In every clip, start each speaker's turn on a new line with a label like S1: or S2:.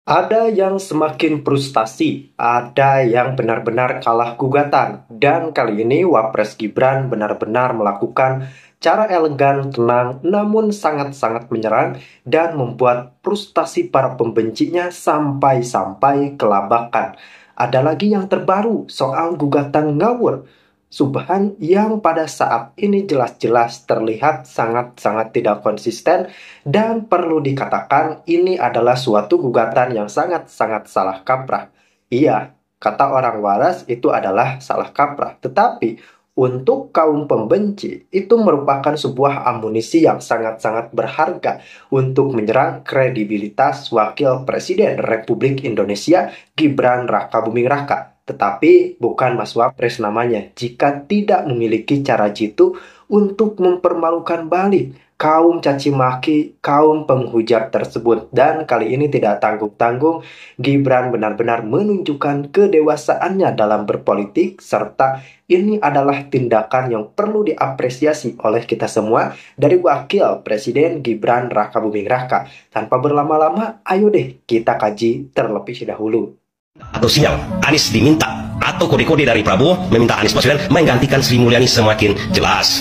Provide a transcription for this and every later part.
S1: Ada yang semakin frustasi, ada yang benar-benar kalah gugatan, dan kali ini Wapres Gibran benar-benar melakukan cara elegan, tenang, namun sangat-sangat menyerang dan membuat frustasi para pembencinya sampai-sampai kelabakan. Ada lagi yang terbaru soal gugatan ngawur Subhan yang pada saat ini jelas-jelas terlihat sangat-sangat tidak konsisten dan perlu dikatakan ini adalah suatu gugatan yang sangat-sangat salah kaprah. Iya, kata orang waras itu adalah salah kaprah, tetapi untuk kaum pembenci itu merupakan sebuah amunisi yang sangat-sangat berharga untuk menyerang kredibilitas Wakil Presiden Republik Indonesia Gibran Rakabuming Raka. Tetapi bukan Mas Wapres namanya jika tidak memiliki cara jitu untuk mempermalukan balik kaum caci maki, kaum penghujat tersebut. Dan kali ini tidak tanggung-tanggung, Gibran benar-benar menunjukkan kedewasaannya dalam berpolitik, serta ini adalah tindakan yang perlu diapresiasi oleh kita semua dari Wakil Presiden Gibran Rakabuming Raka. Tanpa berlama-lama, ayo deh kita kaji terlebih dahulu.
S2: Atau sinyal Anies diminta atau kode-kode dari Prabowo meminta Anies Baswedan menggantikan Sri Mulyani semakin jelas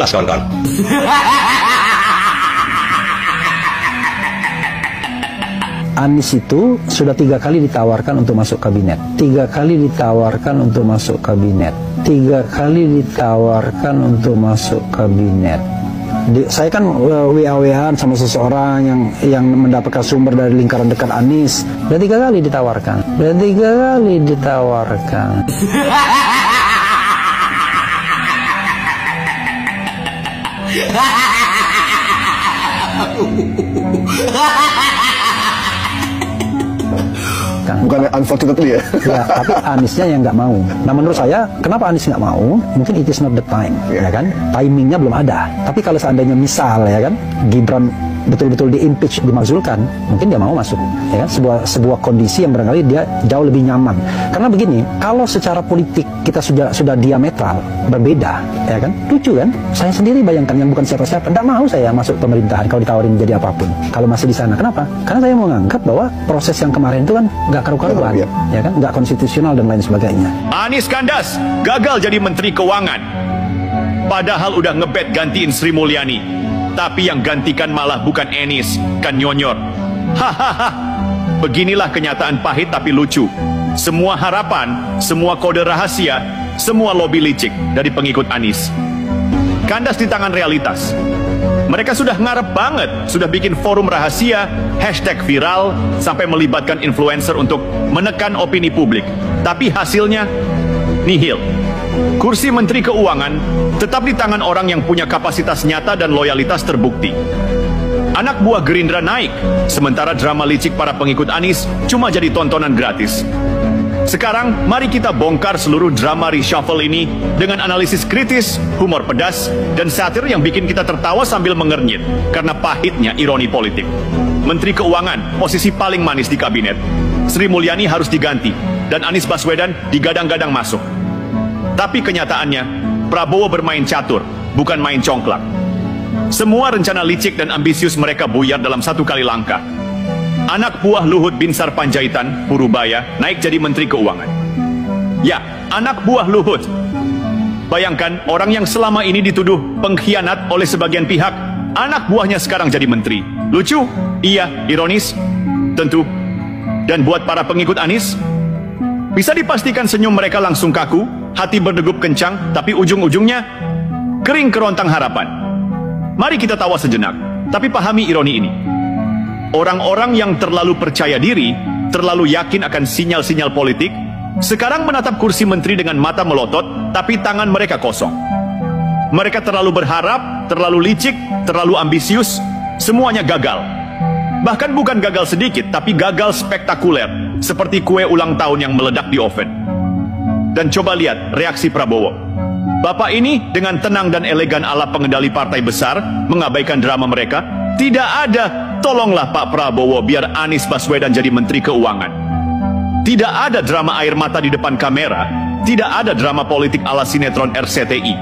S2: kawan-kawan.
S3: Anies itu sudah 3 kali ditawarkan untuk masuk kabinet, 3 kali ditawarkan untuk masuk kabinet, 3 kali ditawarkan untuk masuk kabinet. Saya kan WA-WAan sama seseorang yang mendapatkan sumber dari lingkaran dekat Anies. Dan 3 kali ditawarkan.
S4: Bukan unfortunately ya.
S3: Ya, tapi Aniesnya yang nggak mau. Nah, menurut saya, kenapa Anies nggak mau? Mungkin it is not the time, ya kan? Timingnya belum ada. Tapi kalau seandainya misal, ya kan, Gibran betul-betul di-impeach, dimakzulkan, mungkin dia mau masuk, ya kan? Sebuah kondisi yang barangkali dia jauh lebih nyaman. Karena begini, kalau secara politik kita sudah diametral berbeda, ya kan? Lucu kan? Saya sendiri bayangkan yang bukan siapa-siapa, tidak mau saya masuk pemerintahan kalau ditawarin jadi apapun. Kalau masih di sana, kenapa? Karena saya menganggap bahwa proses yang kemarin itu kan nggak karu-karuan, ya kan? Nggak konstitusional dan lain sebagainya.
S5: Anies kandas, gagal jadi Menteri Keuangan. Padahal udah ngebet gantiin Sri Mulyani. Tapi yang gantikan malah bukan Anies, kan Nyonyor. Hahaha. Beginilah kenyataan pahit tapi lucu. Semua harapan, semua kode rahasia, semua lobby licik dari pengikut Anies kandas di tangan realitas. Mereka sudah ngarep banget, sudah bikin forum rahasia, #viral, sampai melibatkan influencer untuk menekan opini publik. Tapi hasilnya nihil. Kursi Menteri Keuangan tetap di tangan orang yang punya kapasitas nyata dan loyalitas terbukti. Anak buah Gerindra naik, sementara drama licik para pengikut Anies cuma jadi tontonan gratis. Sekarang, mari kita bongkar seluruh drama reshuffle ini dengan analisis kritis, humor pedas, dan satir yang bikin kita tertawa sambil mengernyit karena pahitnya ironi politik. Menteri Keuangan, posisi paling manis di kabinet. Sri Mulyani harus diganti, dan Anies Baswedan digadang-gadang masuk. Tapi kenyataannya, Prabowo bermain catur, bukan main congklak. Semua rencana licik dan ambisius mereka buyar dalam satu kali langkah. Anak buah Luhut Binsar Panjaitan, Purubaya, naik jadi Menteri Keuangan. Ya, anak buah Luhut. Bayangkan, orang yang selama ini dituduh pengkhianat oleh sebagian pihak, anak buahnya sekarang jadi menteri. Lucu? Iya. Ironis? Tentu. Dan buat para pengikut Anies, bisa dipastikan senyum mereka langsung kaku, hati berdegup kencang, tapi ujung-ujungnya kering kerontang harapan. Mari kita tawa sejenak, tapi pahami ironi ini. Orang-orang yang terlalu percaya diri, terlalu yakin akan sinyal-sinyal politik, sekarang menatap kursi menteri dengan mata melotot, tapi tangan mereka kosong. Mereka terlalu berharap, terlalu licik, terlalu ambisius, semuanya gagal. Bahkan bukan gagal sedikit, tapi gagal spektakuler, seperti kue ulang tahun yang meledak di oven. Dan coba lihat reaksi Prabowo. Bapak ini dengan tenang dan elegan ala pengendali partai besar, mengabaikan drama mereka. Tidak ada, tolonglah Pak Prabowo biar Anies Baswedan jadi Menteri Keuangan. Tidak ada drama air mata di depan kamera, tidak ada drama politik ala sinetron RCTI.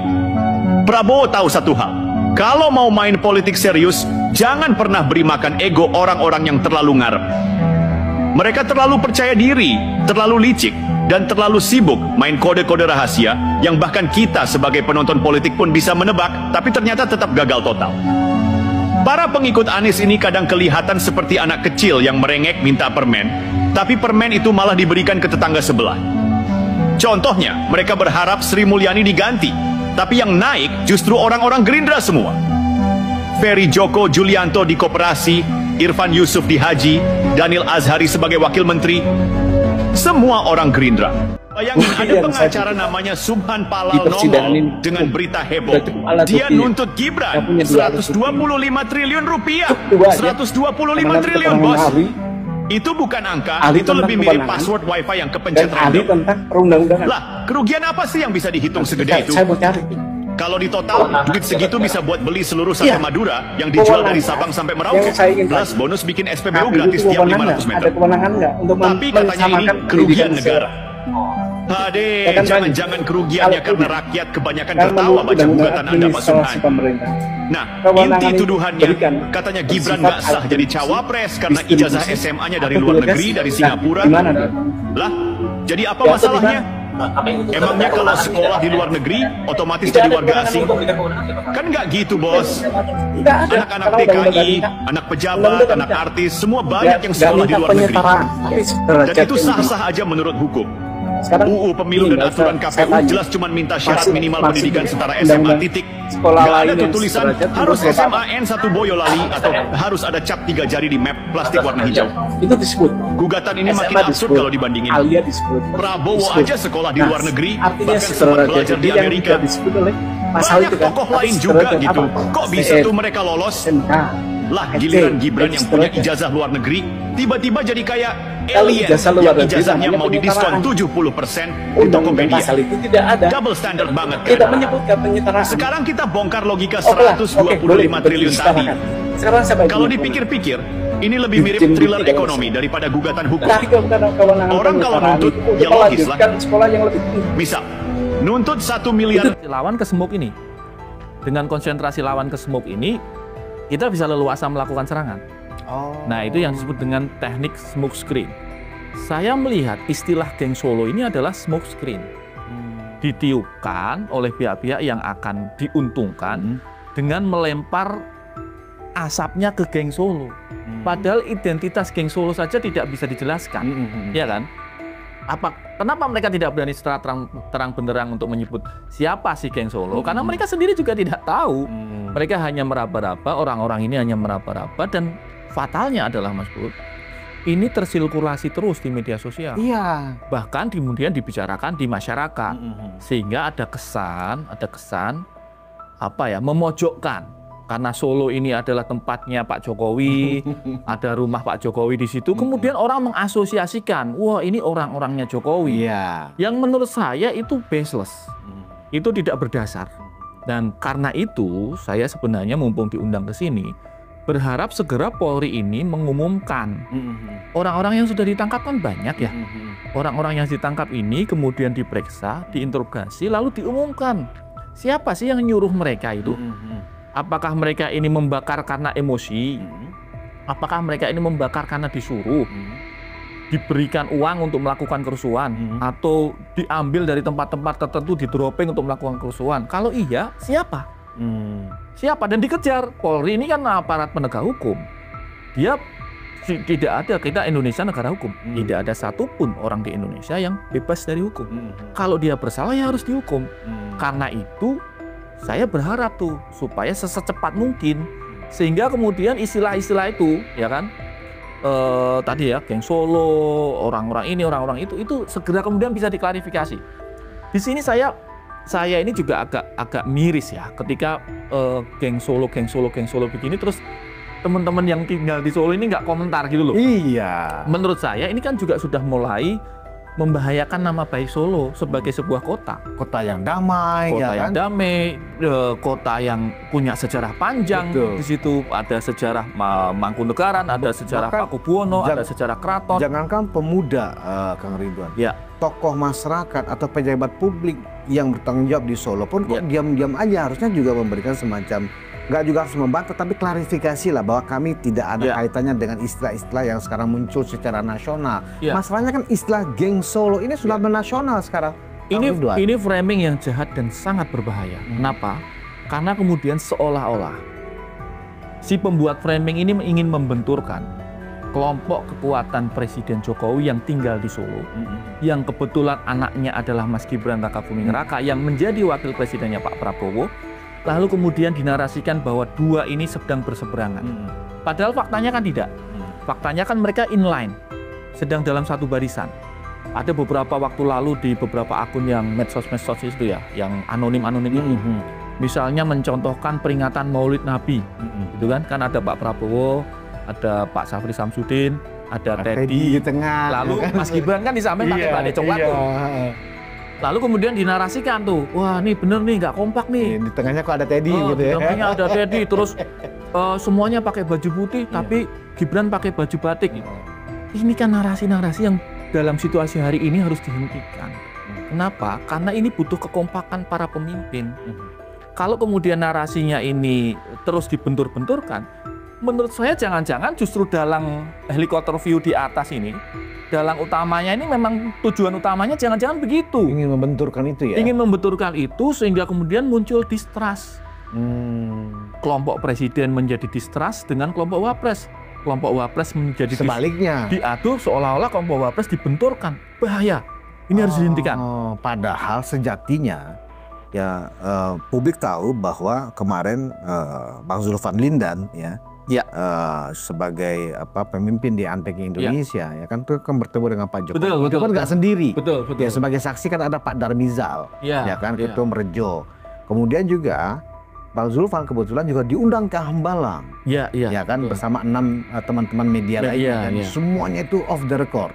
S5: Prabowo tahu satu hal, kalau mau main politik serius, jangan pernah beri makan ego orang-orang yang terlalu ngarep. Mereka terlalu percaya diri, terlalu licik, dan terlalu sibuk main kode-kode rahasia yang bahkan kita sebagai penonton politik pun bisa menebak, tapi ternyata tetap gagal total. Para pengikut Anies ini kadang kelihatan seperti anak kecil yang merengek minta permen, tapi permen itu malah diberikan ke tetangga sebelah. Contohnya, mereka berharap Sri Mulyani diganti, tapi yang naik justru orang-orang Gerindra semua. Ferry Joko Julianto di Koperasi, Irfan Yusuf di Haji, Daniel Azhari sebagai Wakil Menteri, semua orang Gerindra. Bayangin ada pengacara namanya Subhan Palal nongol dengan berita heboh. Dia nuntut Gibran 125 triliun rupiah. 125 triliun, bos. Itu bukan angka, itu lebih mirip password wifi yang kepencet random. Lah, kerugian apa sih yang bisa dihitung segede itu? Kalau di total, duit segitu bisa buat beli seluruh sate Madura yang dijual dari Sabang sampai Merauke. Plus bonus bikin SPBU gratis tiap 500 meter. Tapi katanya ini kerugian negara. Hade, jangan-jangan kerugiannya karena rakyat kebanyakan tertawa baca gugatan Anda, Pak Subhan. Nah, inti tuduhannya, katanya Gibran nggak sah jadi cawapres karena ijazah SMA-nya dari luar negeri, dari Singapura. Lah, jadi apa masalahnya? Emangnya kalau sekolah di luar negeri otomatis jadi warga asing? Kan nggak gitu, bos. Anak-anak TKI, anak pejabat, anak artis, semua banyak yang sekolah di luar negeri. Dan itu sah-sah aja menurut hukum. UU Pemilu dan aturan KPU jelas cuma minta syarat minimal pendidikan setara SMA titik. Nggak ada tuh tulisan harus SMA N1 Boyolali atau harus ada cap 3 jari di map plastik warna hijau.
S6: Itu disebut.
S5: Gugatan ini makin absurd kalau dibandingin. Prabowo aja sekolah di luar negeri, bahkan sempat belajar di Amerika. Banyak tokoh lain juga gitu. Kok bisa tuh mereka lolos? Lah giliran Gibran yang punya ijazah luar negeri tiba-tiba jadi kayak alien yang ijazahnya mau didiskon 70% di Tokopedia.
S6: Pasal itu tidak ada.
S5: Double standard banget kan?
S6: Tidak menyebutkan penyetaraan.
S5: Sekarang kita bongkar logika 125 triliun tadi. Kalau dipikir-pikir, ini lebih mirip thriller ekonomi daripada gugatan hukum. Orang kalau nuntut, ya logis lah. Misal, nuntut 1 miliar.
S7: Lawan ke smoke ini, dengan konsentrasi lawan ke smoke ini, kita bisa leluasa melakukan serangan. Nah, itu yang disebut dengan teknik smoke screen. Saya melihat istilah geng Solo ini adalah smoke screen. Ditiupkan oleh pihak-pihak yang akan diuntungkan dengan melempar asapnya ke geng Solo. Padahal identitas geng Solo saja tidak bisa dijelaskan, ya kan? Kenapa mereka tidak berani secara terang benderang untuk menyebut siapa sih geng Solo? Karena mereka sendiri juga tidak tahu. Mereka hanya meraba-raba, orang-orang ini hanya meraba-raba, dan fatalnya adalah, Mas Bud, ini tersirkulasi terus di media sosial. Iya. Bahkan kemudian dibicarakan di masyarakat, sehingga ada kesan memojokkan. Karena Solo ini adalah tempatnya Pak Jokowi, ada rumah Pak Jokowi di situ. Kemudian orang mengasosiasikan, wah ini orang-orangnya Jokowi. Yang menurut saya itu baseless, itu tidak berdasar. Dan karena itu saya sebenarnya mumpung diundang ke sini, berharap segera Polri ini mengumumkan. Orang-orang yang sudah ditangkap kan banyak ya. Orang-orang yang ditangkap ini kemudian diperiksa, diinterogasi, lalu diumumkan. Siapa sih yang nyuruh mereka itu? Apakah mereka ini membakar karena emosi? Apakah mereka ini membakar karena disuruh? Diberikan uang untuk melakukan kerusuhan? Atau diambil dari tempat-tempat tertentu, di-dropping untuk melakukan kerusuhan? Kalau iya, siapa? Siapa? Dan dikejar. Polri ini kan aparat penegak hukum. Dia tidak ada, kita Indonesia negara hukum. Tidak ada satupun orang di Indonesia yang bebas dari hukum. Kalau dia bersalah ya harus dihukum. Karena itu saya berharap tuh supaya secepat mungkin, sehingga kemudian istilah-istilah itu, ya kan, tadi ya, geng Solo, orang-orang ini, orang-orang itu segera kemudian bisa diklarifikasi. Di sini saya ini juga agak miris ya, ketika geng Solo begini, terus teman-teman yang tinggal di Solo ini nggak komentar gitu loh. Iya. Menurut saya ini kan juga sudah mulai membahayakan nama baik Solo sebagai sebuah kota yang damai, kota yang punya sejarah panjang. Di situ ada sejarah Mangkunegaran, ada sejarah Pakubuwono, ada sejarah keraton.
S8: Jangankan pemuda, Kang Ridwan, tokoh masyarakat atau pejabat publik yang bertanggung jawab di Solo pun kok diam-diam aja, harusnya juga memberikan semacam nggak juga harus membantah, tapi klarifikasi lah bahwa kami tidak ada kaitannya dengan istilah-istilah yang sekarang muncul secara nasional. Masalahnya kan istilah geng Solo ini sudah menasional sekarang.
S7: Ini framing yang jahat dan sangat berbahaya. Kenapa? Karena kemudian seolah-olah si pembuat framing ini ingin membenturkan kelompok kekuatan Presiden Jokowi yang tinggal di Solo, yang kebetulan anaknya adalah Mas Gibran Rakabuming Raka yang menjadi wakil presidennya Pak Prabowo, lalu kemudian dinarasikan bahwa dua ini sedang berseberangan. Padahal faktanya kan tidak. Faktanya kan mereka inline, sedang dalam satu barisan. Ada beberapa waktu lalu di beberapa akun yang medsos-medsos itu ya, yang anonim-anonim ini. Misalnya mencontohkan peringatan Maulid Nabi, gitu kan ada Pak Prabowo, ada Pak Safri Samsudin, ada Teddy
S8: di tengah.
S7: Lalu Mas Gibran kan di samping pakai Mbak Decong Watu. Lalu kemudian dinarasikan tuh, wah nih bener nih nggak kompak nih.
S8: Di tengahnya kok ada Teddy gitu ya.
S7: Di tengahnya ada Teddy, terus semuanya pakai baju putih, tapi Gibran pakai baju batik. Ini kan narasi-narasi yang dalam situasi hari ini harus dihentikan. Kenapa? Karena ini butuh kekompakan para pemimpin. Kalau kemudian narasinya ini terus dibentur-benturkan, menurut saya jangan-jangan justru dalang helikopter view di atas ini, dalang utamanya ini memang tujuan utamanya jangan-jangan begitu.
S8: Ingin membenturkan itu ya?
S7: Ingin membenturkan itu sehingga kemudian muncul distrust. Kelompok presiden menjadi distrust dengan kelompok wapres. Kelompok wapres menjadi
S8: sebaliknya.
S7: Diadu seolah-olah kelompok wapres dibenturkan. Bahaya. Ini harus dihentikan.
S8: Padahal sejatinya ya publik tahu bahwa kemarin Bang Zulfan Lindan sebagai pemimpin di Unpacking Indonesia ya kan bertemu dengan Pak Jokowi. Betul, kan nggak sendiri. Betul. Ya sebagai saksi kan ada Pak Darmizal, ya kan Ketum Rejo. Kemudian juga Bang Zulfan kebetulan juga diundang ke Hambalang, ya kan bersama 6 teman-teman media lainnya, dan semuanya itu off the record.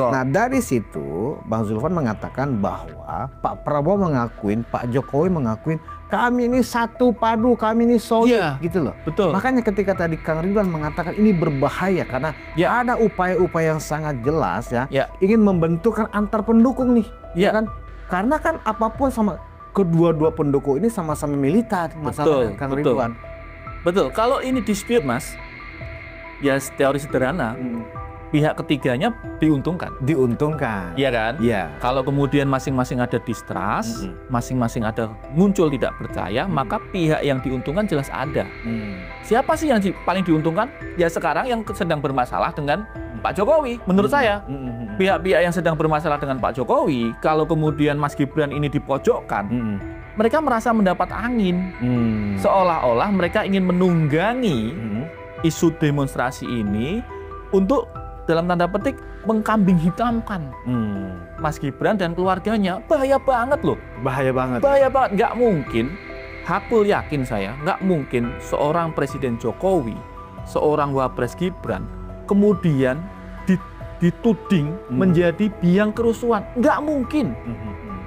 S8: Nah dari situ Bang Zulfan mengatakan bahwa Pak Prabowo mengakuin, Pak Jokowi mengakuin kami ini satu padu, kami ini solid, gitu loh. Betul. Makanya ketika tadi Kang Ridwan mengatakan ini berbahaya karena ada upaya-upaya yang sangat jelas ingin membentukkan antar pendukung nih, ya kan? Karena kan apapun sama kedua-dua pendukung ini sama-sama militan, masalahnya Kang Ridwan.
S7: Betul. Kalau ini dispute, Mas, ya teori sederhana, pihak ketiganya diuntungkan. Iya kan? Iya. Kalau kemudian masing-masing ada distrust, masing-masing ada muncul tidak percaya, maka pihak yang diuntungkan jelas ada. Siapa sih yang paling diuntungkan? Ya sekarang yang sedang bermasalah dengan Pak Jokowi, menurut saya. Pihak-pihak yang sedang bermasalah dengan Pak Jokowi, kalau kemudian Mas Gibran ini dipojokkan, mereka merasa mendapat angin. Seolah-olah mereka ingin menunggangi isu demonstrasi ini untuk dalam tanda petik mengkambing hitamkan Mas Gibran dan keluarganya. Bahaya banget loh. Bahaya banget. Nggak mungkin, hakul yakin saya, nggak mungkin seorang Presiden Jokowi, seorang Wapres Gibran, kemudian dituding menjadi biang kerusuhan. Nggak mungkin.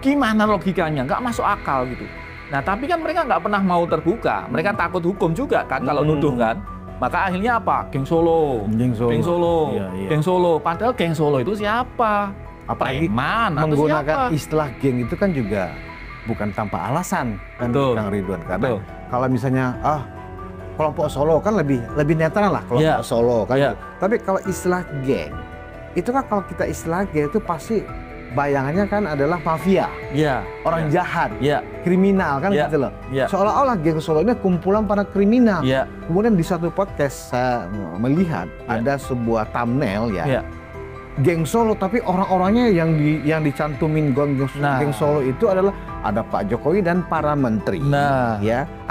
S7: Gimana logikanya? Nggak masuk akal gitu. Nah tapi kan mereka nggak pernah mau terbuka. Mereka takut hukum juga kan kalau nuduh kan. Maka akhirnya apa? Geng Solo. Geng Solo. Padahal geng Solo itu siapa?
S8: Apalagi menggunakan istilah geng itu kan juga bukan tanpa alasan kan, Kang Ridwan. Karena kalau misalnya kelompok Solo kan lebih netral lah kelompok Solo kan. Tapi kalau istilah geng itu kan, kalau kita istilah geng itu pasti bayangannya kan adalah mafia, orang jahat, kriminal kan gitu loh. Seolah-olah geng Solo ini kumpulan para kriminal. Kemudian di satu podcast saya melihat ada sebuah thumbnail geng Solo, tapi orang-orangnya yang dicantumin geng Solo itu adalah ada Pak Jokowi dan para menteri,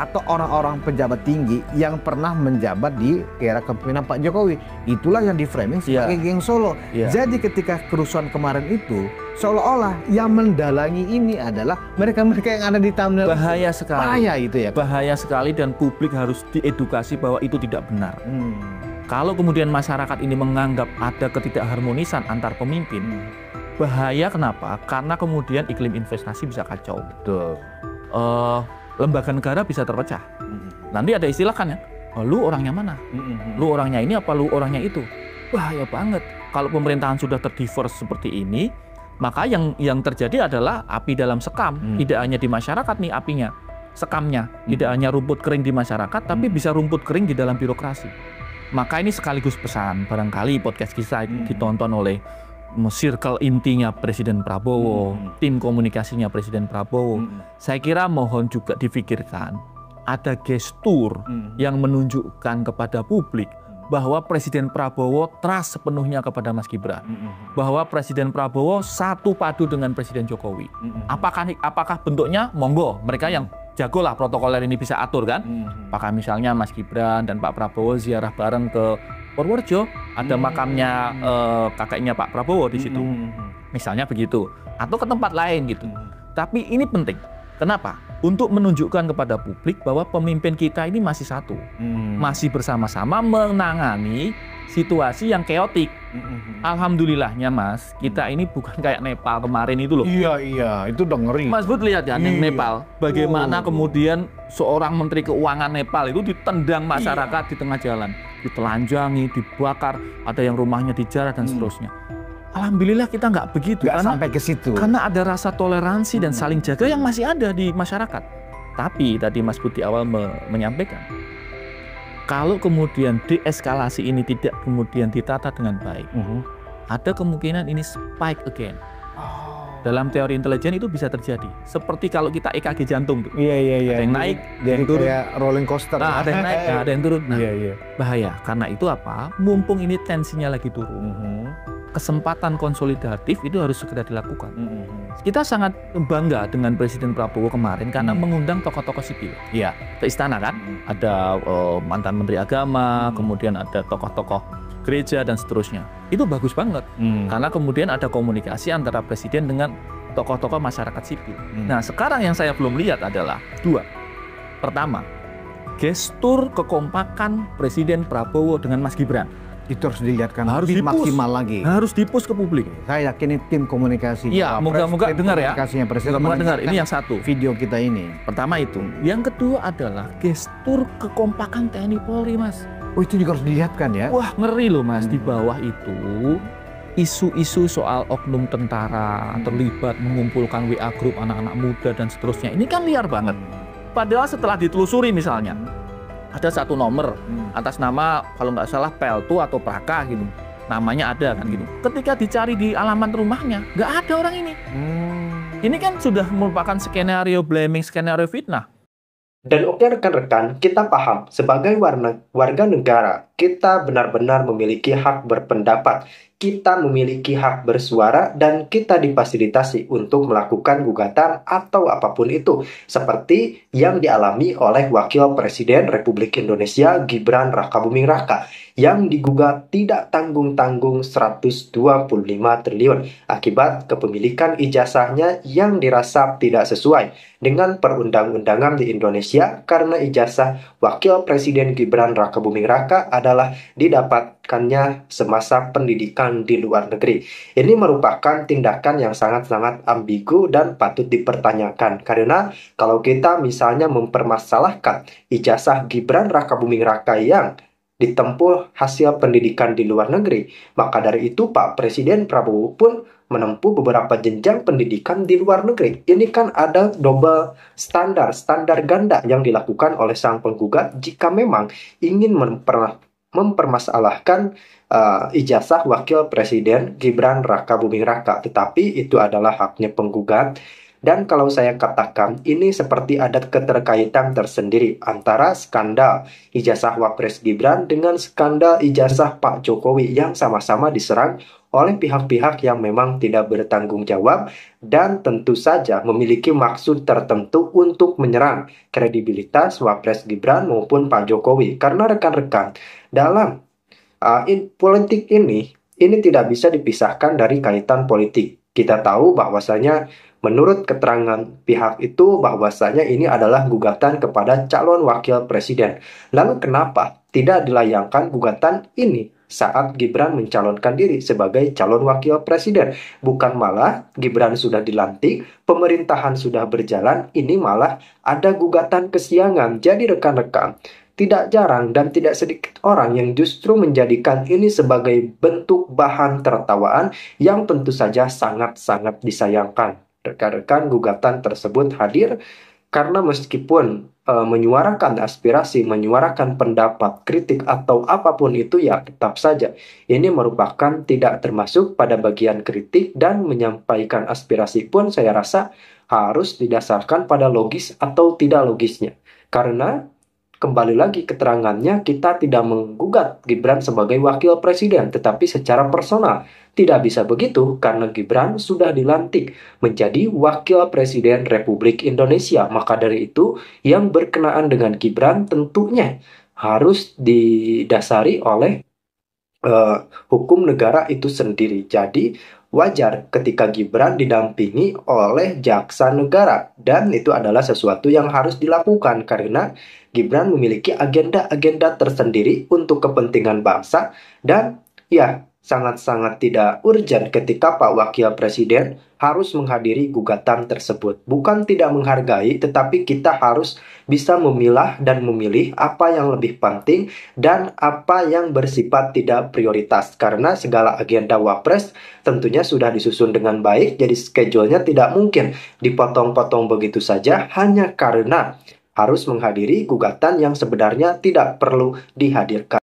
S8: atau orang-orang pejabat tinggi yang pernah menjabat di era kepemimpinan Pak Jokowi. Itulah yang di-framing sebagai geng Solo. Jadi ketika kerusuhan kemarin itu, seolah-olah yang mendalangi ini adalah mereka-mereka yang ada di thumbnail.
S7: Bahaya sekali.
S8: Bahaya itu ya.
S7: Bahaya sekali, dan publik harus diedukasi bahwa itu tidak benar. Kalau kemudian masyarakat ini menganggap ada ketidakharmonisan antar pemimpin, bahaya. Kenapa? Karena kemudian iklim investasi bisa kacau.
S8: Betul.
S7: Lembaga negara bisa terpecah. Nanti ada istilah kan ya, lu orangnya mana? Lu orangnya ini apa lu orangnya itu? Bahaya banget. Kalau pemerintahan sudah terdiverse seperti ini, maka yang terjadi adalah api dalam sekam. Tidak hanya di masyarakat nih apinya, sekamnya. Tidak hanya rumput kering di masyarakat, tapi bisa rumput kering di dalam birokrasi. Maka ini sekaligus pesan, barangkali podcast kita ditonton oleh circle intinya Presiden Prabowo, tim komunikasinya Presiden Prabowo. Saya kira mohon juga difikirkan, ada gestur yang menunjukkan kepada publik bahwa Presiden Prabowo trust sepenuhnya kepada Mas Gibran, bahwa Presiden Prabowo satu padu dengan Presiden Jokowi. Apakah bentuknya? Monggo, mereka yang jago lah protokoler ini bisa atur kan. Apakah misalnya Mas Gibran dan Pak Prabowo ziarah bareng ke Purworejo, ada makamnya kakeknya Pak Prabowo di situ, misalnya begitu, atau ke tempat lain gitu. Tapi ini penting. Kenapa? Untuk menunjukkan kepada publik bahwa pemimpin kita ini masih satu, masih bersama-sama menangani situasi yang keotik. Alhamdulillahnya Mas, kita ini bukan kayak Nepal kemarin itu loh.
S8: Iya, itu udah ngeri.
S7: Mas Bud lihat ya, Nepal, bagaimana kemudian seorang Menteri Keuangan Nepal itu ditendang masyarakat di tengah jalan, ditelanjangi, dibakar, ada yang rumahnya dijarah dan seterusnya. Alhamdulillah kita nggak begitu, karena
S8: sampai ke situ.
S7: Karena ada rasa toleransi dan saling jaga yang masih ada di masyarakat. Tapi tadi Mas Budi awal menyampaikan, kalau kemudian deeskalasi ini tidak kemudian ditata dengan baik, ada kemungkinan ini spike again. Dalam teori intelijen itu bisa terjadi. Seperti kalau kita EKG jantung tuh.
S8: Iya.
S7: Ada yang naik, ada yang turun.
S8: Kayak rolling coaster.
S7: Nah, ada yang naik, ada yang turun. Nah, bahaya. Karena itu apa? Mumpung ini tensinya lagi turun, kesempatan konsolidatif itu harus segera dilakukan. Kita sangat bangga dengan Presiden Prabowo kemarin karena mengundang tokoh-tokoh sipil. Iya, ke istana kan. Ada mantan Menteri Agama, kemudian ada tokoh-tokoh gereja dan seterusnya. Itu bagus banget. Karena kemudian ada komunikasi antara presiden dengan tokoh-tokoh masyarakat sipil. Nah, sekarang yang saya belum lihat adalah dua. Pertama, gestur kekompakan Presiden Prabowo dengan Mas Gibran.
S8: Itu harus dilihatkan
S7: lebih
S8: maksimal lagi.
S7: Harus dipush ke publik.
S8: Saya yakin tim komunikasi.
S7: Iya, moga-moga dengar ya.
S8: Komunikasinya Presiden.
S7: Moga dengar. Ini yang satu.
S8: Video kita ini.
S7: Pertama itu. Yang kedua adalah gestur kekompakan TNI Polri, Mas.
S8: Oh, itu juga harus dilihatkan ya.
S7: Wah, ngeri loh Mas. Di bawah itu isu-isu soal oknum tentara terlibat mengumpulkan WA grup anak-anak muda dan seterusnya. Ini kan liar banget. Padahal setelah ditelusuri misalnya, ada satu nomor atas nama kalau nggak salah Peltu atau Praka gitu, namanya ada kan gitu. Ketika dicari di alamat rumahnya, nggak ada orang ini. Ini kan sudah merupakan skenario blaming, skenario fitnah.
S1: Dan oke rekan-rekan, kita paham sebagai warga negara, kita benar-benar memiliki hak berpendapat, kita memiliki hak bersuara, dan kita difasilitasi untuk melakukan gugatan atau apapun itu, seperti yang dialami oleh Wakil Presiden Republik Indonesia Gibran Rakabuming Raka, yang digugat tidak tanggung-tanggung 125 triliun akibat kepemilikan ijazahnya yang dirasa tidak sesuai dengan perundang-undangan di Indonesia karena ijazah Wakil Presiden Gibran Rakabuming Raka adalah didapatkannya semasa pendidikan di luar negeri. Ini merupakan tindakan yang sangat-sangat ambigu dan patut dipertanyakan karena kalau kita misalnya mempermasalahkan ijazah Gibran Rakabuming Raka yang ditempuh hasil pendidikan di luar negeri, maka dari itu Pak Presiden Prabowo pun menempuh beberapa jenjang pendidikan di luar negeri. Ini kan ada double standar ganda yang dilakukan oleh sang penggugat jika memang ingin mempermasalahkan ijazah Wakil Presiden Gibran Rakabuming Raka. Tetapi itu adalah haknya penggugat. Dan kalau saya katakan, ini seperti ada keterkaitan tersendiri antara skandal ijazah Wapres Gibran dengan skandal ijazah Pak Jokowi yang sama-sama diserang oleh pihak-pihak yang memang tidak bertanggung jawab dan tentu saja memiliki maksud tertentu untuk menyerang kredibilitas Wapres Gibran maupun Pak Jokowi. Karena rekan-rekan, dalam politik ini tidak bisa dipisahkan dari kaitan politik. Kita tahu bahwasanya menurut keterangan pihak itu bahwasanya ini adalah gugatan kepada calon wakil presiden. Lalu kenapa tidak dilayangkan gugatan ini saat Gibran mencalonkan diri sebagai calon wakil presiden? Bukan malah Gibran sudah dilantik, pemerintahan sudah berjalan, ini malah ada gugatan kesiangan. Jadi rekan-rekan, tidak jarang dan tidak sedikit orang yang justru menjadikan ini sebagai bentuk bahan tertawaan yang tentu saja sangat-sangat disayangkan. Rekan-rekan, gugatan tersebut hadir Karena meskipun menyuarakan aspirasi, menyuarakan pendapat, kritik atau apapun itu, ya tetap saja ini merupakan tidak termasuk pada bagian kritik, dan menyampaikan aspirasi pun saya rasa harus didasarkan pada logis atau tidak logisnya. Karena kembali lagi keterangannya, kita tidak menggugat Gibran sebagai wakil presiden, tetapi secara personal. Tidak bisa begitu karena Gibran sudah dilantik menjadi wakil presiden Republik Indonesia. Maka dari itu, yang berkenaan dengan Gibran tentunya harus didasari oleh hukum negara itu sendiri. Jadi wajar ketika Gibran didampingi oleh jaksa negara, dan itu adalah sesuatu yang harus dilakukan karena Gibran memiliki agenda-agenda tersendiri untuk kepentingan bangsa, dan ya sangat-sangat tidak urgent ketika Pak Wakil Presiden harus menghadiri gugatan tersebut. Bukan tidak menghargai, tetapi kita harus bisa memilah dan memilih apa yang lebih penting dan apa yang bersifat tidak prioritas. Karena segala agenda Wapres tentunya sudah disusun dengan baik, jadi schedule-nya tidak mungkin dipotong-potong begitu saja hanya karena harus menghadiri gugatan yang sebenarnya tidak perlu dihadirkan.